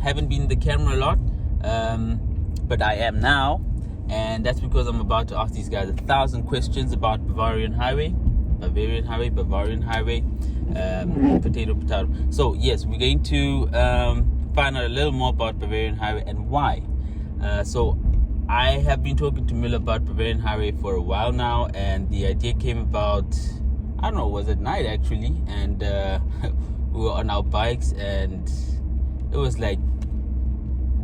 haven't been in the camera a lot, but I am now, and that's because I'm about to ask these guys 1,000 questions about Bavarian Highway. Potato. So yes, we're going to find out a little more about Bavarian Highway and why. So I have been talking to Miller about Bavarian Highway for a while now, and the idea came about, I don't know, was at night actually, and we were on our bikes, and it was like,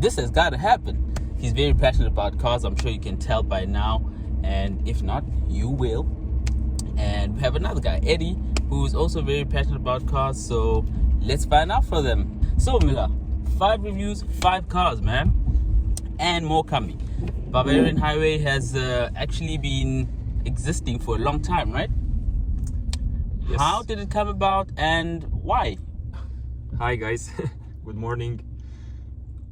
this has got to happen. He's very passionate about cars, I'm sure you can tell by now, and if not, you will. And we have another guy, Eddie, who's also very passionate about cars, so let's find out for them. So Miller, 5 reviews, 5 cars, man, and more coming. Bavarian Highway has actually been existing for a long time, right? Yes. How did it come about and why? Hi guys, good morning.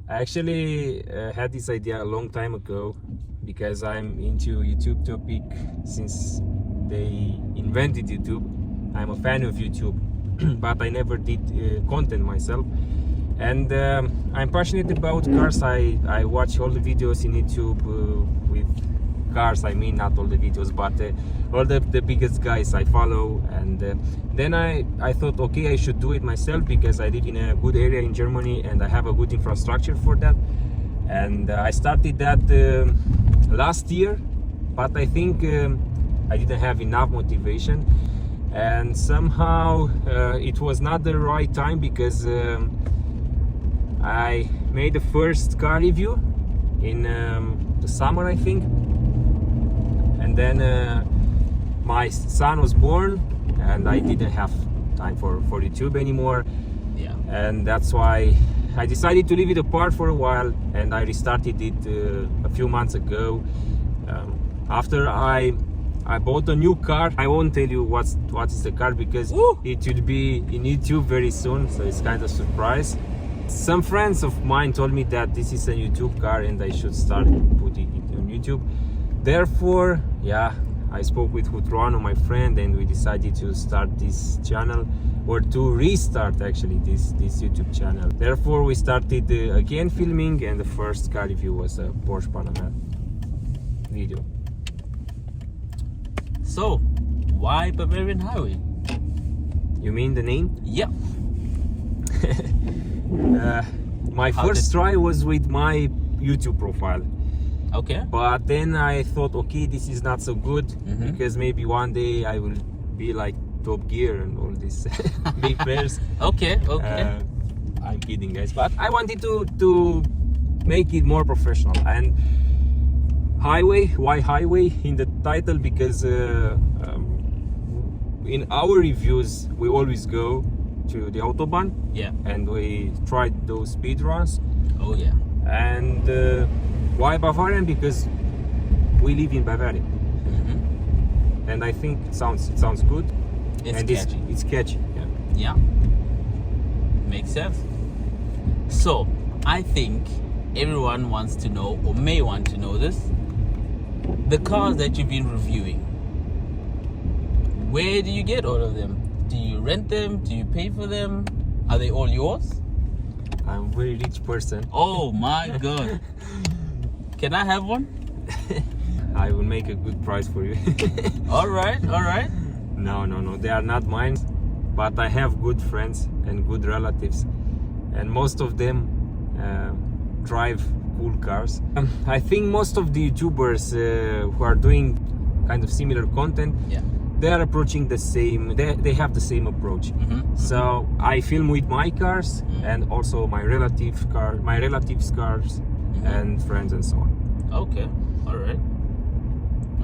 I actually had this idea a long time ago because I'm into YouTube topic since they invented YouTube. I'm a fan of YouTube, but I never did content myself. And I'm passionate about cars. I watch all the videos in YouTube with cars. I mean, not all the videos, but all the biggest guys I follow. And then I thought, okay, I should do it myself because I live in a good area in Germany and I have a good infrastructure for that. And I started that last year, but I think I didn't have enough motivation, and somehow it was not the right time because I made the first car review in the summer, I think, and then my son was born and I didn't have time for YouTube anymore. Yeah. And that's why I decided to leave it apart for a while, and I restarted it a few months ago. After I bought a new car. I won't tell you what is the car because it will be in YouTube very soon, so it's kind of a surprise. Some friends of mine told me that this is a YouTube car and I should start putting it on YouTube. Therefore, yeah, I spoke with Kutloano, my friend, and we decided to start this channel, or to restart actually this YouTube channel. Therefore, we started again filming, and the first car review was a Porsche Panamera video. So, why Bavarian Highway? You mean the name? Yeah. My first try was with my YouTube profile. Okay. But then I thought, okay, this is not so good because maybe one day I will be like Top Gear and all these big players. Okay. I'm kidding, guys. But I wanted to make it more professional. And Highway, why Highway in the title? Because in our reviews we always go to the Autobahn, yeah, and we tried those speed runs. Oh yeah. And why Bavarian? Because we live in Bavaria, and I think it sounds good. It's catchy. It's catchy. Yeah. Makes sense. So I think everyone wants to know, or may want to know this. The cars that you've been reviewing, where do you get all of them? Do you rent them? Do you pay for them? Are they all yours? I'm a very rich person. Oh my god. Can I have one? I will make a good price for you. All right. No, they are not mine, but I have good friends and good relatives, and most of them drive cool cars. I think most of the YouTubers who are doing kind of similar content, yeah, they are approaching the same, they have the same approach. So I film with my cars and also my relatives' cars and friends and so on. Okay, all right.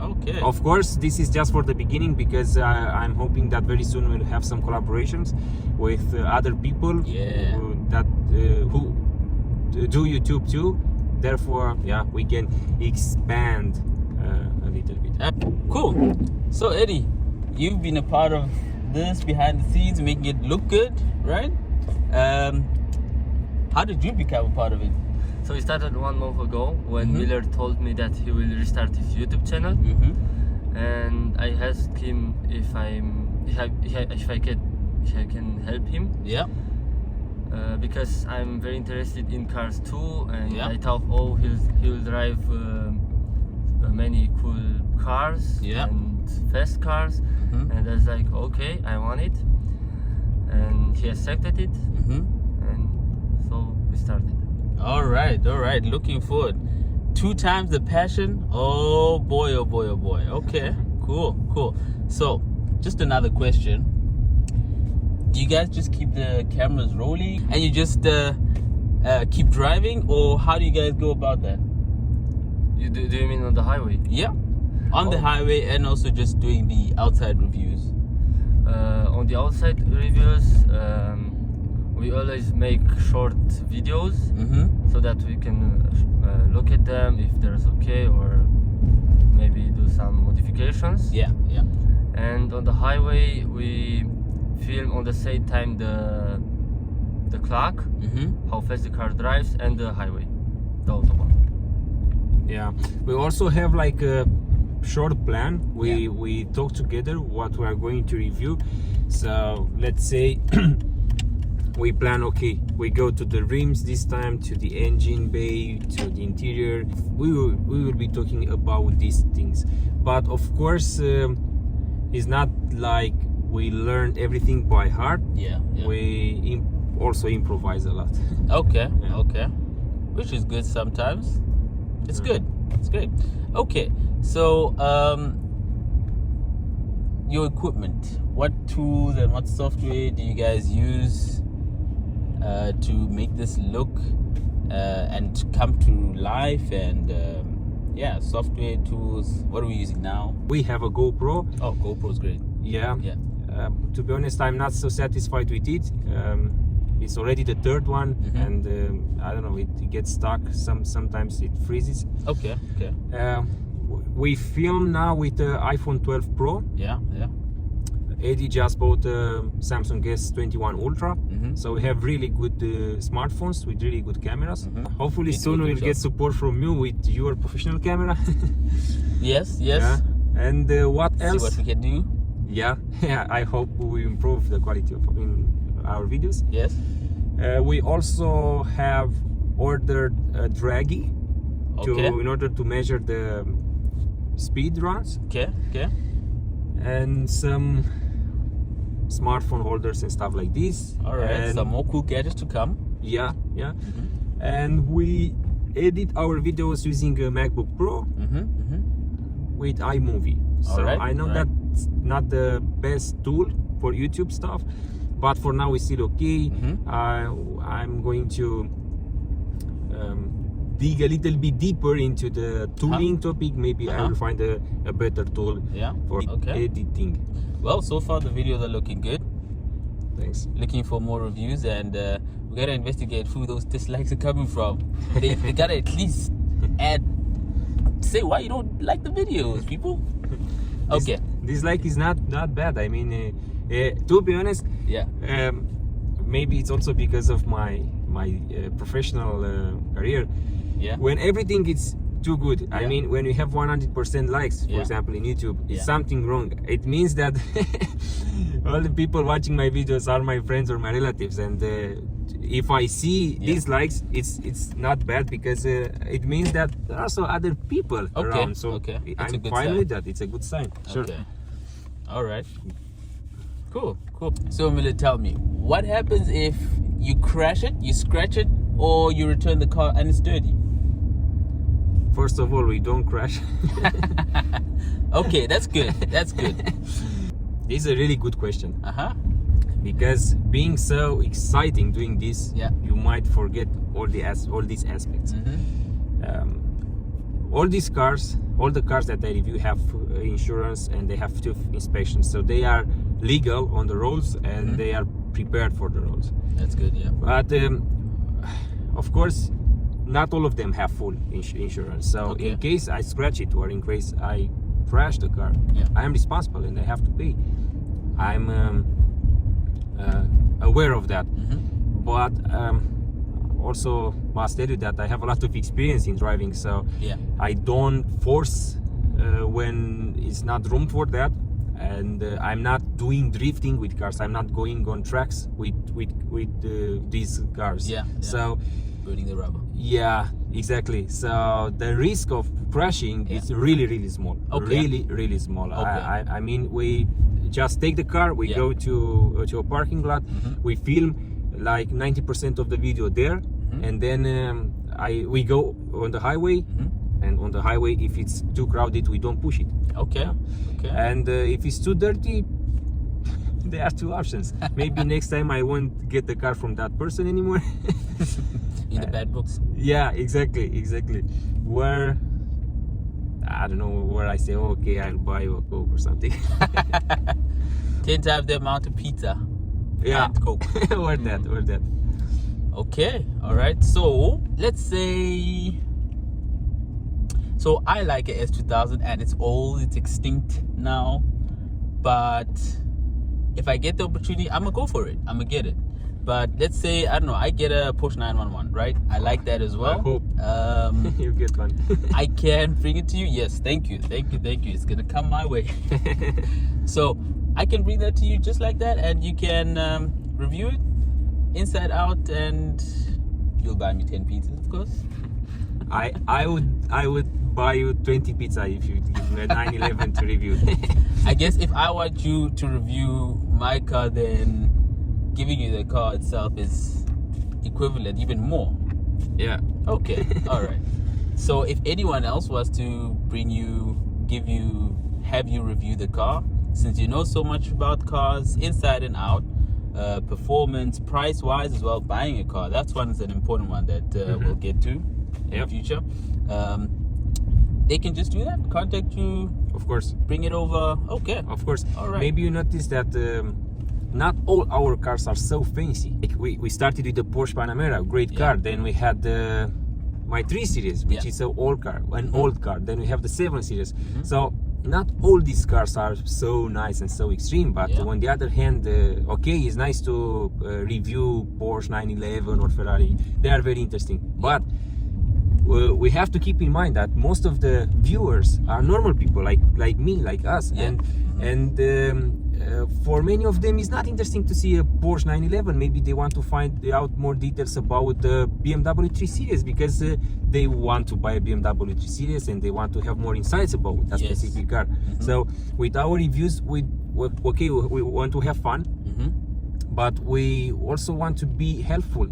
Okay. Of course, this is just for the beginning because I'm hoping that very soon we'll have some collaborations with other people who do YouTube too. Therefore, yeah, we can expand a little bit. Cool. So Eddie, you've been a part of this behind the scenes, making it look good, right? How did you become a part of it? So we started 1 month ago when Miller told me that he will restart his YouTube channel, and I asked him if I can help him. Yeah. because I'm very interested in cars too, and Yeah. I thought, oh, he'll drive many cool cars Yeah. and fast cars, Mhm. and I was like, okay, I want it, and he accepted it, Mhm. and so we started. All right. Looking forward. 2 times the passion. Oh boy. Okay. Cool. So, just another question. Do you guys just keep the cameras rolling and you just keep driving, or how do you guys go about that? Do you mean on the highway? Yeah, on the Oh. highway, and also just doing the outside reviews. On the outside reviews, we always make short videos Mm-hmm. so that we can look at them if there's okay, or maybe do some modifications. Yeah. And on the highway, we film on the same time the clock, Mm-hmm. how fast the car drives, and the highway, the autobahn. Yeah, we also have like a short plan. Yeah. We talk together what we are going to review. So let's say we plan, okay, we go to the rims this time, to the engine bay, to the interior. We will be talking about these things, but of course it's not like we learned everything by heart. Yeah. We also improvise a lot. Okay. Yeah. Okay. Which is good sometimes. It's Yeah. good. It's great. Okay. So your equipment. What tools and what software do you guys use to make this look and come to life? And software tools. What are we using now? We have a GoPro. Oh, GoPro's great. Yeah. Yeah. To be honest, I'm not so satisfied with it. It's already the third one, Mhm. and I don't know, it gets stuck. Sometimes it freezes. Okay. We film now with the iPhone 12 Pro. Yeah. Edi just bought a Samsung S21 Ultra. Mhm. So we have really good smartphones with really good cameras. Mhm. Hopefully Need to soon look we'll at get yours. support from you with your professional camera. Yes. Yeah. And what See else? what we can do. Yeah, I hope we improve the quality of our videos. Yes. We also have ordered a draggy Okay. in order to measure the speed runs, Okay. and some smartphone holders and stuff like this. All right. And Some more cool gadgets to come. yeah. Mm-hmm. And we edit our videos using a MacBook Pro with iMovie. So Alright, I know alright. that's not the best tool for YouTube stuff, but for now it's still okay. Mhm. I'm going to dig a little bit deeper into the tooling topic. Maybe I will find a better tool Yeah. for Okay. editing. Well, so far the videos are looking good. Thanks. Looking for more reviews, and we gotta investigate who those dislikes are coming from. They gotta at least say why you don't like the videos, people. Okay. This like is not bad. I mean, to be honest, Yeah. maybe it's also because of my professional career. Yeah. When everything is too good, I Yeah. mean, when you have 100% likes, for Yeah. example, in YouTube, Yeah. it's something wrong. It means that all the people watching my videos are my friends or my relatives, and if I see Yeah. dislikes, it's not bad, because it means that there are also other people around. So okay. It's a I'm good fine sign. with that. It's a good sign. Sure. Okay. All right. Cool. So, Miller, tell me, what happens if you crash it, you scratch it, or you return the car and it's dirty? First of all, we don't crash. Okay, that's good. That's good. This is a really good question, Uh-huh. because being so exciting doing this, Yeah. you might forget all these aspects. All these cars, all the cars that I review have insurance, and they have TÜV inspections, so they are legal on the roads, and they are prepared for the roads. That's good, yeah. But of course, not all of them have full insurance. So Okay. in case I scratch it, or in case I crash the car, Yeah. I am responsible and I have to pay. I'm aware of that. But also must tell you that I have a lot of experience in driving, so Yeah. I don't force when it's not room for that, and I'm not doing drifting with cars. I'm not going on tracks with these cars. Yeah. So burning the rubber. yeah, exactly. So the risk of crashing is really small. Okay. Really small. Okay. I mean, we just take the car, we go to a parking lot, we film like 90% of the video there, and then we go on the highway, and on the highway, if it's too crowded, we don't push it. Okay. Okay. And if it's too dirty, there are two options. Maybe next time I won't get the car from that person anymore. In the bad books. Yeah, exactly. Where I don't know, where I say, okay, I'll buy a Coke or something. 10 times the amount of pizza. Yeah, And Coke. or that. Okay, all right. So let's say, so I like a S2000 and it's old, it's extinct now. But if I get the opportunity, I'm gonna go for it. I'm gonna get it. But let's say, I don't know, I get a Porsche 911, right? I like that as well. I hope you get one. I can bring it to you. Yes, thank you. It's gonna come my way. So I can bring that to you just like that, and you can review it inside out, and you'll buy me 10 pizzas, of course. I would buy you 20 pizza if you give me a 911 to review. I guess if I want you to review my car, then giving you the car itself is equivalent, even more. Yeah. Okay. All right. So if anyone else was to have you review the car, since you know so much about cars inside and out, performance, price wise as well, buying a car, that's one is an important one that we'll get to in the future. They can just do that, contact you, Of course. bring it over. Okay. Of course. All right. Maybe you noticed that not all our cars are so fancy. Like we started with the Porsche Panamera, great car. Then we had my 3 Series, which is an old car. Then we have the 7 Series. So not all these cars are so nice and so extreme. But on the other hand, okay, it's nice to review Porsche 911 or Ferrari. They are very interesting. But we have to keep in mind that most of the viewers are normal people like me, like us, and for many of them it's not interesting to see a Porsche 911. Maybe they want to find out more details about the BMW 3 Series because they want to buy a BMW 3 Series and they want to have more insights about that specific car. So with our reviews, we want to have fun, but we also want to be helpful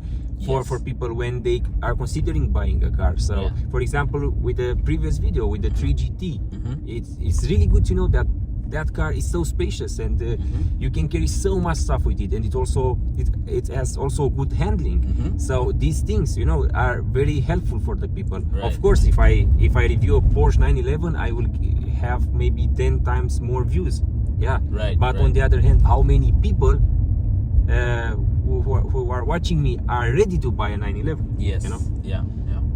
for people when they are considering buying a car. So for example, with the previous video with the 3GT, it's really good to know that car is so spacious and you can carry so much stuff with it, and it has also good handling. So these things, are very helpful for the people. Of course, if I review a Porsche 911, I will have maybe 10 times more views. But on the other hand, how many people who are watching me are ready to buy a 911? Yes.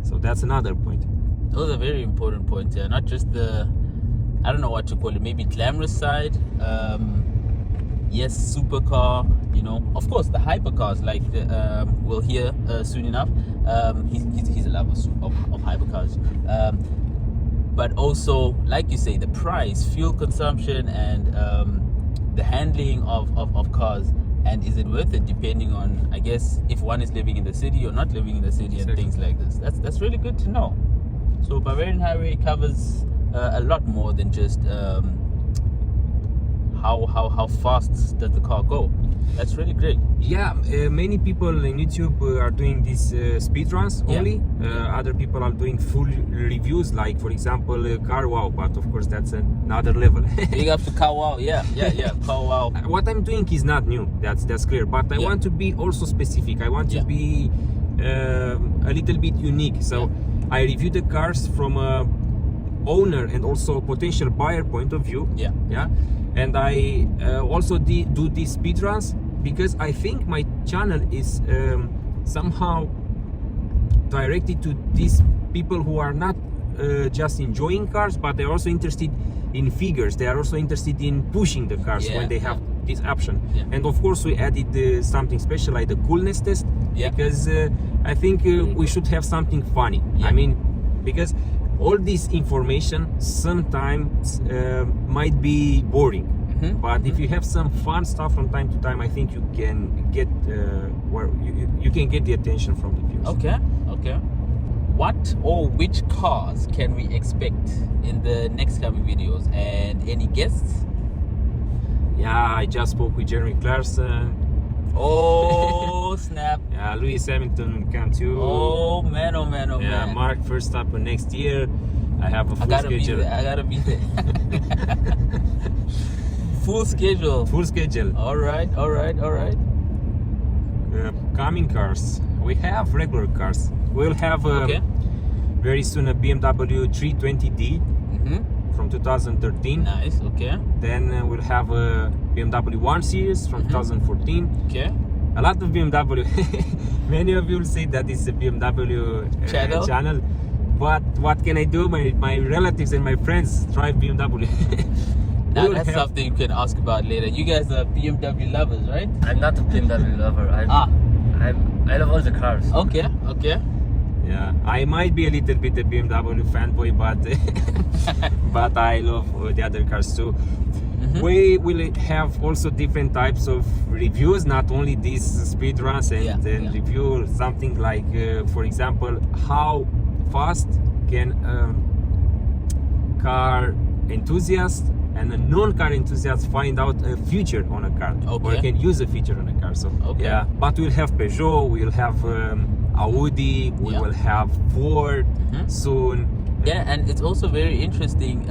So that's another point. Those are very important points. Not just the, I don't know what to call it, maybe glamorous side. Yes, supercar. Of course the hypercars, like we'll hear soon enough. He's a lover of hypercars. But also, like you say, the price, fuel consumption, and the handling of cars. And is it worth it, depending on, I guess, if one is living in the city or not living in the city, and things like this. That's really good to know. So Bavarian Highway covers a lot more than just how fast does the car go. That's really great. Many people in YouTube are doing these speed runs only. Other people are doing full reviews, like for example Car Wow, but of course that's another level. Big up to Car Wow. Car Wow. What I'm doing is not new, that's clear, but I want to be also specific. I want to be a little bit unique. So I review the cars from a owner and also potential buyer point of view. And I also do these speed runs because I think my channel is somehow directed to these people who are not just enjoying cars, but they're also interested in figures. They are also interested in pushing the cars when they have this option. And of course we added something special like the coolness test, because I think we should have something funny. I mean, because all this information sometimes might be boring. But if you have some fun stuff from time to time, I think you can get where you can get the attention from the viewers. Okay. What or which cars can we expect in the next coming videos? And any guests? Yeah, I just spoke with Jeremy Clarkson. Oh snap! Yeah, Lewis Hamilton will come too. Oh man! Yeah, Mark Verstappen next year. I have a full I gotta schedule. I gotta be there. Full schedule. Full schedule. All right. Coming cars. We have regular cars. We'll have very soon a BMW 320D from 2013. Nice. Okay. Then we'll have a BMW 1 Series from 2014. Okay. A lot of BMW. Many of you will say that it's a BMW channel. But what can I do? My relatives and my friends drive BMW. Now that's something you can ask about later. You guys are BMW lovers, right? I'm not a BMW lover. I love all the cars. Okay. Yeah, I might be a little bit a BMW fanboy, but I love the other cars too. We will have also different types of reviews, not only these speed runs and review something like, for example, how fast can car enthusiast and a non-car enthusiast find out a feature on a car, or can use a feature on a car. So yeah, but we'll have Peugeot, we'll have Audi, we will have Ford soon. Yeah, and it's also very interesting.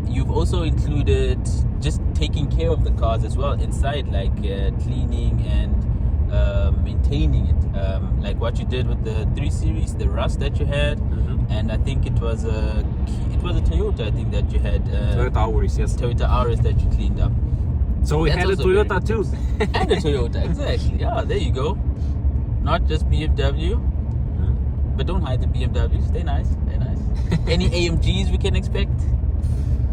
You've also included just taking care of the cars as well inside, like cleaning and maintaining it, like what you did with the 3 Series, the rust that you had, and I think it was a Toyota. I think that you had Toyota Auris, yes. Toyota Auris that you cleaned up. So we had a Toyota too, and a Toyota, exactly. Yeah, there you go. Not just BMW, but don't hide the BMWs. They're nice. Any AMGs we can expect?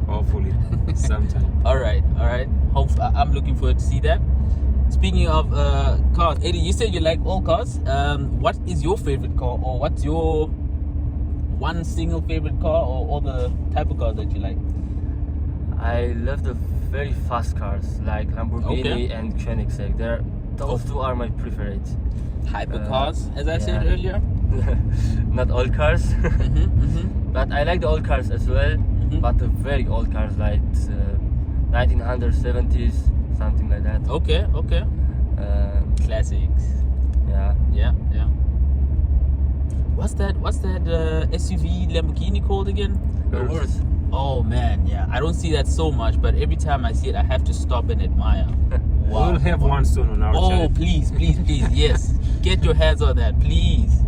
Hopefully, sometime. All right. I'm looking forward to see that. Speaking of cars, Edi, you said you like all cars. What is your favorite car, or what's your one single favorite car, or all the type of cars that you like? I love the very fast cars like Lamborghini and Koenigsegg. Those two are my preferred. Hypercars, as I said earlier. Not all cars, but I like the old cars as well. But the very old cars like 1970s, something like that. Okay. Classics. Yeah. What's that SUV Lamborghini called again? The Urus. Oh man, yeah. I don't see that so much, but every time I see it, I have to stop and admire. Wow. We'll have one soon on our channel. Oh, please, yes. Get your hands on that, please.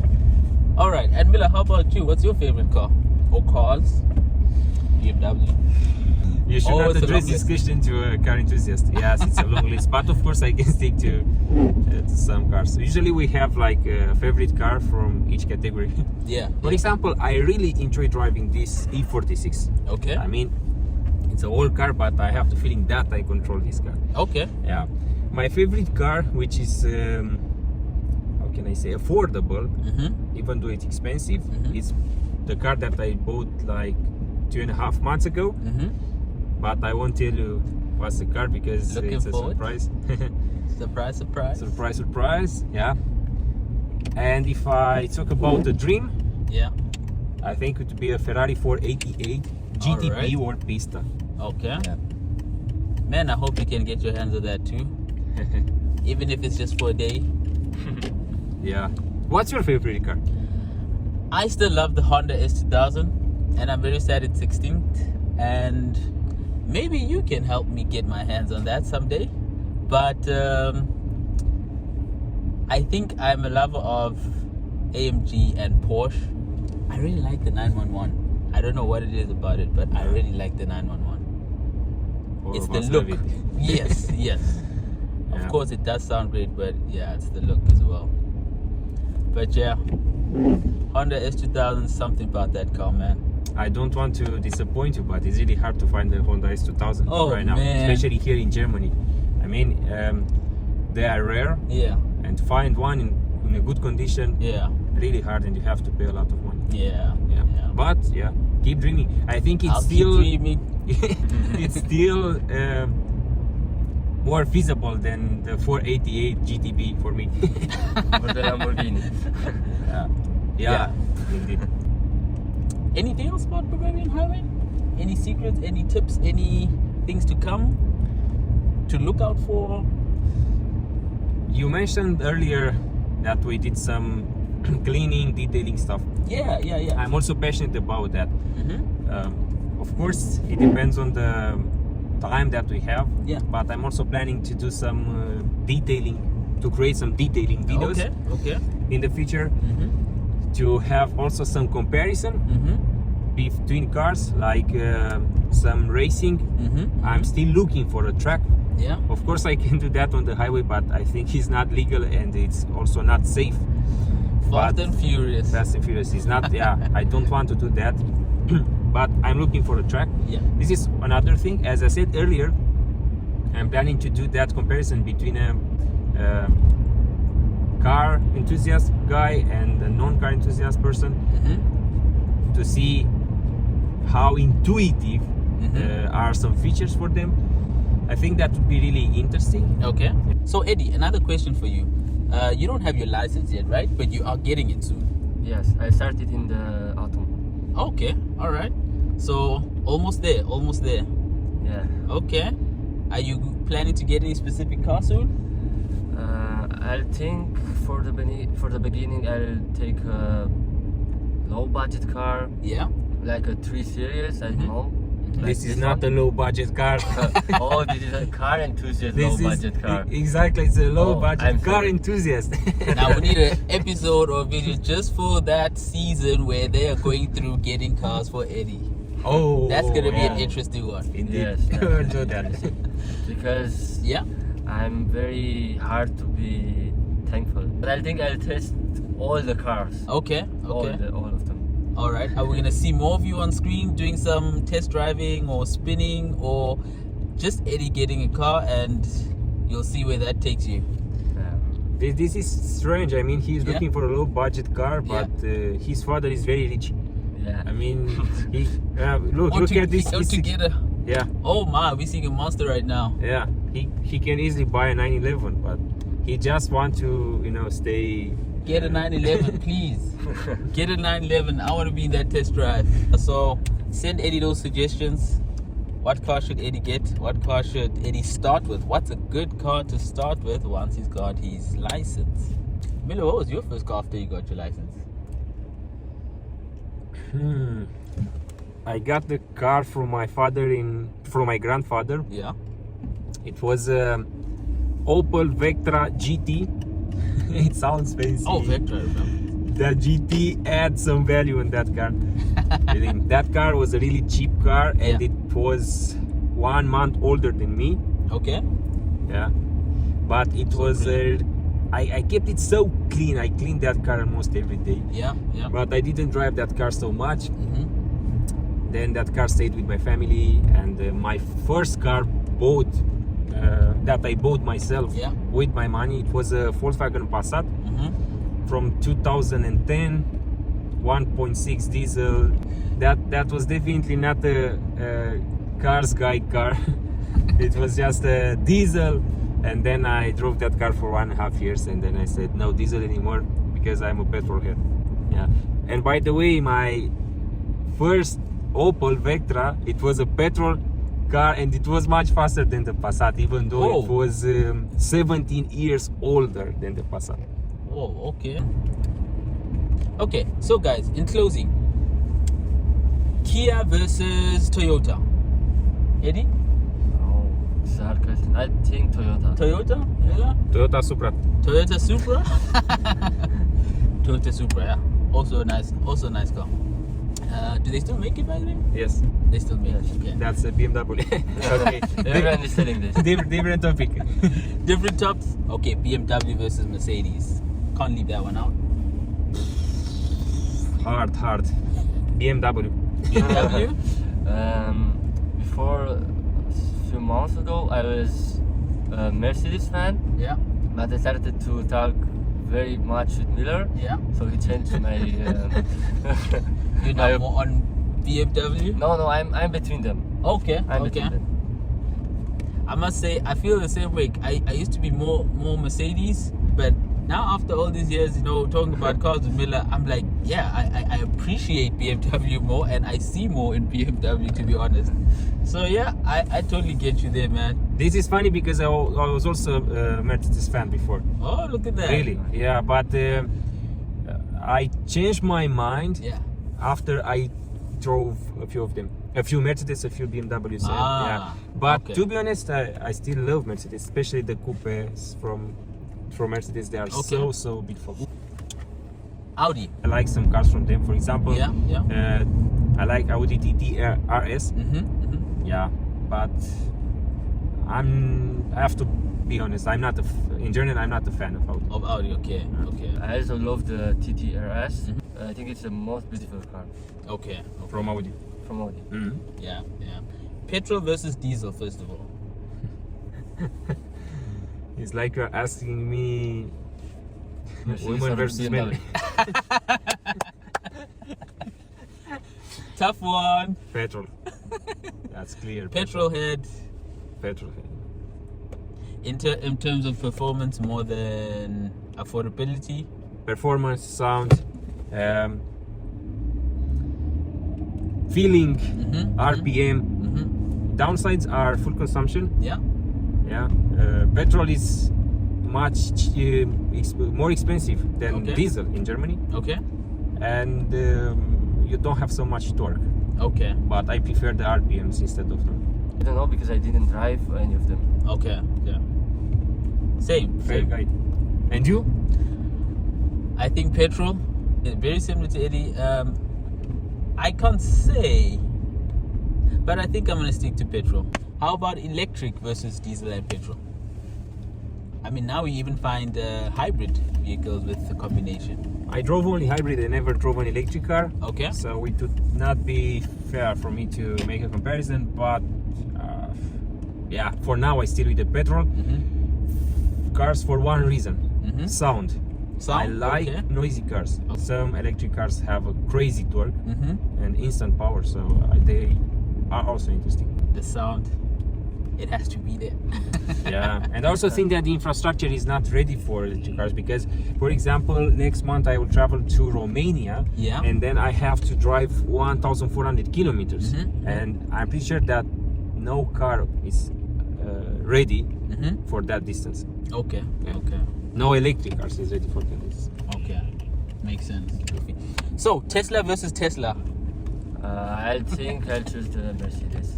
All right, and Miller, how about you? What's your favorite car or cars? BMW. You should not address this question to a car enthusiast. Yes, it's a long list, but of course I can stick to some cars. Usually we have like a favorite car from each category. Yeah. For example, I really enjoy driving this E46. Okay. I mean, it's an old car, but I have the feeling that I control this car. Okay. Yeah. My favorite car, which is how can I say, affordable, even though it's expensive, is the car that I bought like 2.5 months ago. But I won't tell you what's the car because it's a surprise. Surprise, yeah. And if I talk about the dream, I think it would be a Ferrari 488 GTP or Pista. Okay. Yeah. Man, I hope you can get your hands on that too. Even if it's just for a day. Yeah. What's your favorite car? I still love the Honda S2000, and I'm very sad it's extinct. And maybe you can help me get my hands on that someday. But I think I'm a lover of AMG and Porsche. I really like the 911. I don't know what it is about it, but I really like the 911. It's the look. Yes. Of course, it does sound great, but yeah, it's the look as well. But yeah, Honda S2000, something about that car, man. I don't want to disappoint you, but it's really hard to find the Honda S2000 right now, especially here in Germany. I mean, they are rare. Yeah. And to find one in a good condition, really hard, and you have to pay a lot of money. Yeah. But yeah, keep dreaming. I think it's I'll still keep dreaming. it's still more feasible than the 488 GTB for me. Or the Lamborghini. Yeah, indeed. Anything else about Bavarian Highway? Any secrets, any tips, any things to come to look out for? You mentioned earlier that we did some cleaning, detailing stuff. Yeah. I'm also passionate about that. Mm-hmm. Of course, it depends on the time that we have. Yeah. But I'm also planning to do some detailing, to create some detailing videos Okay. in the future. Mm-hmm. To have also some comparison Mm-hmm. between cars, like some racing. Mm-hmm. I'm still looking for a track. Yeah. Of course, I can do that on the highway, but I think it's not legal and it's also not safe. Fast and Furious. Fast and Furious is not. Yeah, I don't want to do that. But I'm looking for a track. Yeah. This is another thing. As I said earlier, I'm planning to do that comparison between a car enthusiast guy and a non-car enthusiast person, Mm-hmm. to see how intuitive Mm-hmm. are some features for them. I think that would be really interesting. Okay. So Eddie, another question for you. You don't have your license yet, right? But you are getting it soon. Yes, I started in the autumn. Okay. All right. So almost there. Yeah. Okay. Are you planning to get any specific car soon? I think for the beginning I'll take a low budget car, Yeah. like a 3 Series. I don't Mhm. know. Like This is not a one. low budget car. Oh, this is a car enthusiast low budget car. Exactly, it's a low Oh, budget I'm car sorry. enthusiast. Now we need an episode or video just for that season where they are going through getting cars for Eddie. Oh, That's gonna be an yeah. interesting one. Indeed. Yes, We'll do that. Because Yeah. I'm very hard to be thankful. But I think I'll test all the cars. Okay. All of them. All right. Are we gonna see more of you on screen doing some test driving or spinning, or just Eddie getting a car and you'll see where that takes you? This is strange. I mean, he's Yeah. looking for a low budget car, Yeah. but his father is very rich. Yeah. I mean, he look at this. Together. Yeah, Oh my, we're seeing a monster right now. yeah. He can easily buy a 911, but he just want to stay. Get a 911, please. Get a 911. I want to be in that test drive. So send Eddie those suggestions. What car should Eddie get? What car should Eddie start with? What's a good car to start with once he's got his license? Miller, what was your first car after you got your license? I got the car from my from my grandfather. Yeah. It was Opel Vectra GT. It sounds fancy. Oh, Vectra, I remember. The GT adds some value in that car. Really, that car was a really cheap car, and Yeah. it was 1 month older than me. Okay. Yeah, but it So was. clean. I kept it so clean. I cleaned that car almost every day. Yeah. But I didn't drive that car so much. Mm-hmm. Then that car stayed with my family, and my first car that I bought myself Yeah. with my money, it was a Volkswagen Passat Mm-hmm. from 2010, 1.6 diesel. That was definitely not a cars guy car. It was just a diesel, and then I drove that car for 1.5 years, and then I said no diesel anymore because I'm a petrol head. Yeah. And by the way, my first Opel Vectra, it was a petrol car, and it was much faster than the Passat, even though Oh. it was 17 years older than the Passat. Oh, okay. Okay, so guys, in closing, Kia versus Toyota. Eddie? Oh, this is a hard question. I think Toyota. Toyota? Yeah. Toyota Supra. Toyota Supra? Toyota Supra, yeah. Also a nice car. Do they still make it, by the way? Yes, They still make it. Okay. that's a BMW. Okay, Everyone is telling this. different topic. Different tops. Okay, BMW versus Mercedes. Can't leave that one out. Hard. BMW. BMW? Before a few months ago, I was a Mercedes fan, Yeah. but I started to talk very much with Miller, Yeah. so he changed my. You're my- now more on BMW? No, I'm between them. Okay. I'm Okay. between them. I must say, I feel the same way. I used to be more Mercedes, but now after all these years, you know, talking about cars with Miller, I'm like, yeah, I appreciate BMW more, and I see more in BMW, to be honest. So yeah, I totally get you there, man. This is funny because I was also a Mercedes fan before. Oh, look at that. Really? Yeah, but I changed my mind Yeah. after I drove a few of them. A few Mercedes, a few BMWs. Yeah. But okay. to be honest, I still love Mercedes, especially the coupes from Mercedes. They are so beautiful. Audi. I like some cars from them. For example, Yeah. I like Audi TT RS. Yeah, but I have to be honest. In general, I'm not a fan of Audi. Of Audi, okay. I also love the TTRS. I think it's the most beautiful car Okay. From Audi. from Audi. Yeah. Petrol versus diesel, first of all. It's like you're asking me Mercedes women or versus BMW? men. Tough one. Petrol. That's clear. Petrol head. Petrol. In terms of performance, more than affordability. Performance, sound, feeling, RPM. Downsides are full consumption. Yeah. Petrol is much more expensive than diesel in Germany, and you don't have so much torque. But I prefer the RPMs instead of torque. I don't know because I didn't drive any of them. Same. Right. And you? I think petrol, very similar to Eddie. I can't say, but I think I'm gonna stick to petrol. How about electric versus diesel and petrol? I mean, now we even find hybrid vehicles with the combination. I drove only hybrid. I never drove an electric car. So it would not be fair for me to make a comparison. But yeah, for now I still with the petrol cars for one reason: sound. I like noisy cars. Some electric cars have a crazy torque and instant power, so they are also interesting. The sound, it has to be there. Yeah, and I also think that the infrastructure is not ready for electric cars because, for example, next month I will travel to Romania, and then I have to drive 1,400 kilometers, and I'm pretty sure that no car is ready for that distance. No electric cars is ready for that distance. Makes sense. So Tesla versus Tesla. I think I'll choose the Mercedes.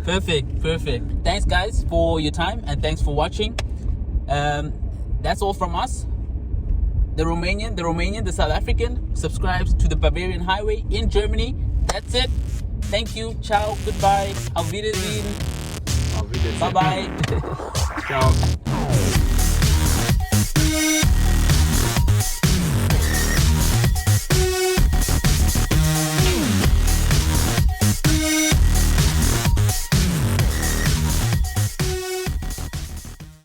Perfect. Thanks guys for your time and thanks for watching. That's all from us. The Romanian, the South African subscribes to the Bavarian Highway in Germany. That's it. Thank you. Ciao. Goodbye. Auf Wiedersehen. Bye bye. Ciao.